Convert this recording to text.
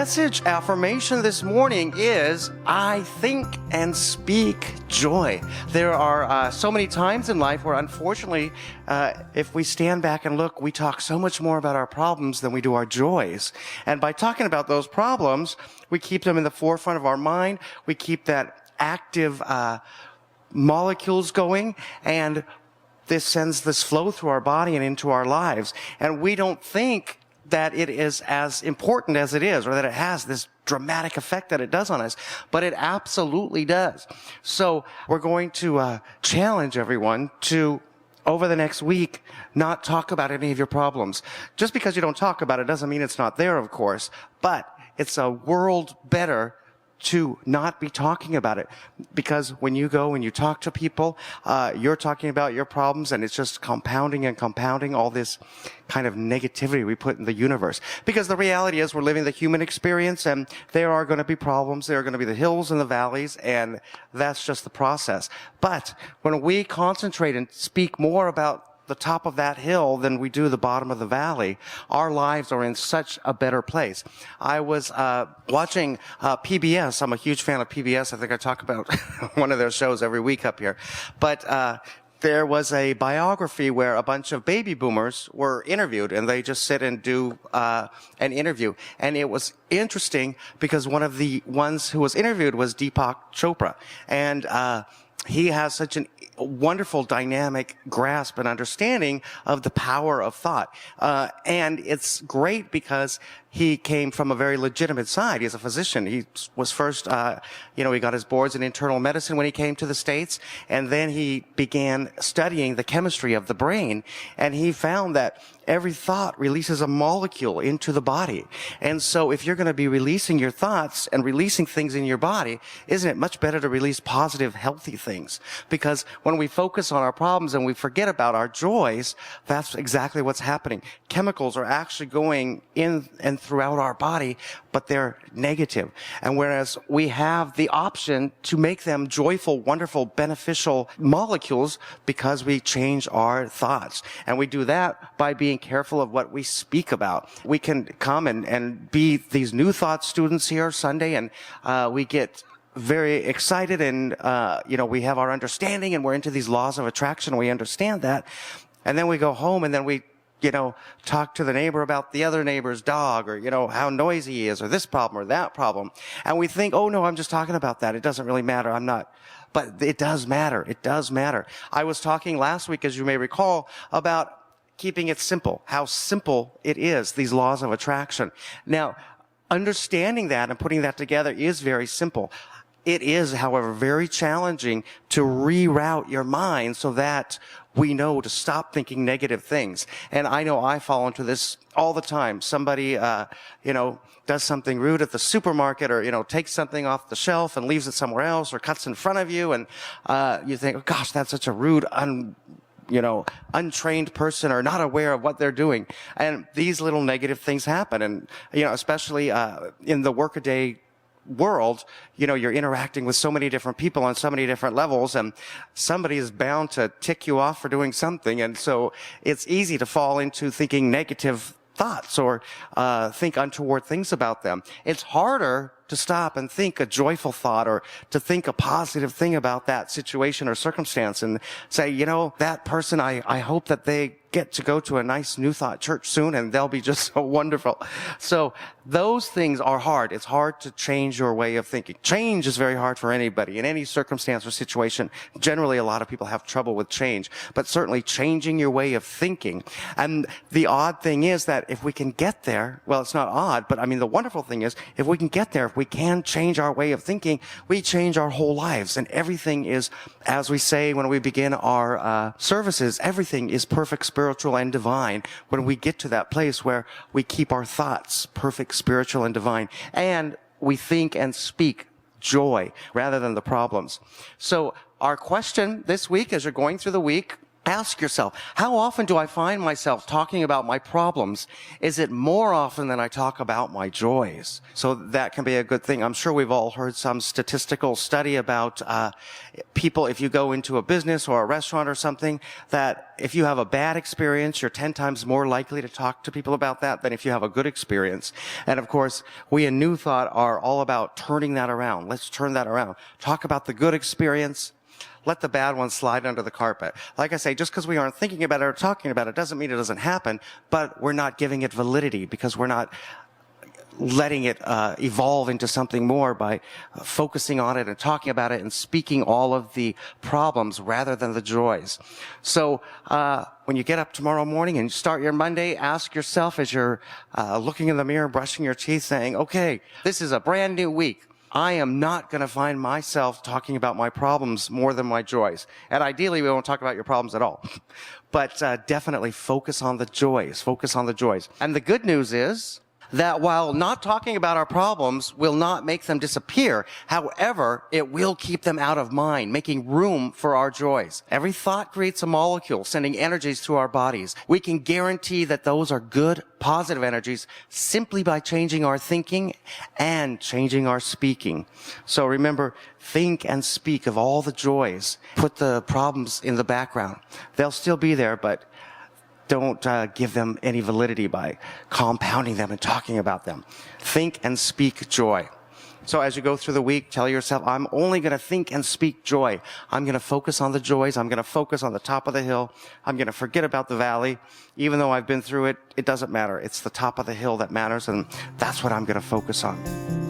message affirmation this morning is, I think and speak joy. There are so many times in life where, unfortunately, if we stand back and look, we talk so much more about our problems than we do our joys. And by talking about those problems, we keep them in the forefront of our mind. We keep that active molecules going, and this sends this flow through our body and into our lives. And we don't think that it is as important as it is, or that it has this dramatic effect that it does on us, but it absolutely does. So we're going to challenge everyone to, over the next week, not talk about any of your problems. Just because you don't talk about it doesn't mean it's not there, of course, but it's a world better to not be talking about it. Because when you go and you talk to people, you're talking about your problems, and it's just compounding and compounding all this kind of negativity we put in the universe. Because the reality is we're living the human experience, and there are going to be problems. There are going to be the hills and the valleys, and that's just the process. But when we concentrate and speak more about the top of that hill than we do the bottom of the valley, our lives are in such a better place. I was watching PBS. I'm a huge fan of PBS. I think I talk about one of their shows every week up here. But there was a biography where a bunch of baby boomers were interviewed, and they just sit and do an interview. And it was interesting because one of the ones who was interviewed was Deepak Chopra. And he has such a wonderful dynamic grasp and understanding of the power of thought. And it's great because he came from a very legitimate side. He's a physician. He was first, he got his boards in internal medicine when he came to the States, and then he began studying the chemistry of the brain, and he found that every thought releases a molecule into the body. And so if you're going to be releasing your thoughts and releasing things in your body, isn't it much better to release positive, healthy things? Because when we focus on our problems and we forget about our joys, that's exactly what's happening. Chemicals are actually going in and throughout our body, but they're negative. And whereas we have the option to make them joyful, wonderful, beneficial molecules because we change our thoughts. And we do that by being careful of what we speak about. We can come and be these new thought students here Sunday, and we get very excited, and we have our understanding, and we're into these laws of attraction. We understand that. And then we go home, and then we talk to the neighbor about the other neighbor's dog, or, how noisy he is, or this problem or that problem. And we think, oh no, I'm just talking about that. It doesn't really matter. I'm not. But it does matter. It does matter. I was talking last week, as you may recall, about keeping it simple, how simple it is, these laws of attraction. Now, understanding that and putting that together is very simple. It is, however, very challenging to reroute your mind so that we know to stop thinking negative things. And I know I fall into this all the time. Somebody, does something rude at the supermarket, or, takes something off the shelf and leaves it somewhere else, or cuts in front of you, and you think, oh gosh, that's such a rude, untrained person, or not aware of what they're doing. And these little negative things happen. And, especially in the workaday world, you're interacting with so many different people on so many different levels, and somebody is bound to tick you off for doing something. And so it's easy to fall into thinking negative thoughts or think untoward things about them. It's harder to stop and think a joyful thought, or to think a positive thing about that situation or circumstance, and say, that person, I hope that they get to go to a nice New Thought church soon, and they'll be just so wonderful. So those things are hard. It's hard to change your way of thinking. Change is very hard for anybody in any circumstance or situation. Generally, a lot of people have trouble with change, but certainly changing your way of thinking. And the odd thing is that if we can get there, well, it's not odd, but the wonderful thing is, if we can get there, if we can change our way of thinking, we change our whole lives. And everything is, as we say when we begin our services, everything is perfect, spiritual, and divine when we get to that place where we keep our thoughts perfect, spiritual, and divine, and we think and speak joy rather than the problems. So our question this week, as you're going through the week, Ask yourself, how often do I find myself talking about my problems? Is it more often than I talk about my joys? So that can be a good thing. I'm sure we've all heard some statistical study about people, if you go into a business or a restaurant or something, that if you have a bad experience, you're 10 times more likely to talk to people about that than if you have a good experience. And of course, we in New Thought are all about turning that around. Let's turn that around. Talk about the good experience. Let the bad ones slide under the carpet. Like I say, just because we aren't thinking about it or talking about it doesn't mean it doesn't happen, but we're not giving it validity because we're not letting it evolve into something more by focusing on it and talking about it and speaking all of the problems rather than the joys. So when you get up tomorrow morning and start your Monday, ask yourself as you're looking in the mirror, brushing your teeth, saying, okay, this is a brand new week. I am not going to find myself talking about my problems more than my joys. And ideally, we won't talk about your problems at all. But definitely focus on the joys. Focus on the joys. And the good news is that while not talking about our problems will not make them disappear, however, it will keep them out of mind, making room for our joys. Every thought creates a molecule, sending energies through our bodies. We can guarantee that those are good, positive energies simply by changing our thinking and changing our speaking. So remember, think and speak of all the joys. Put the problems in the background. They'll still be there, but don't give them any validity by compounding them and talking about them. Think and speak joy. So as you go through the week, tell yourself, I'm only going to think and speak joy. I'm going to focus on the joys. I'm going to focus on the top of the hill. I'm going to forget about the valley. Even though I've been through it, it doesn't matter. It's the top of the hill that matters, and that's what I'm going to focus on.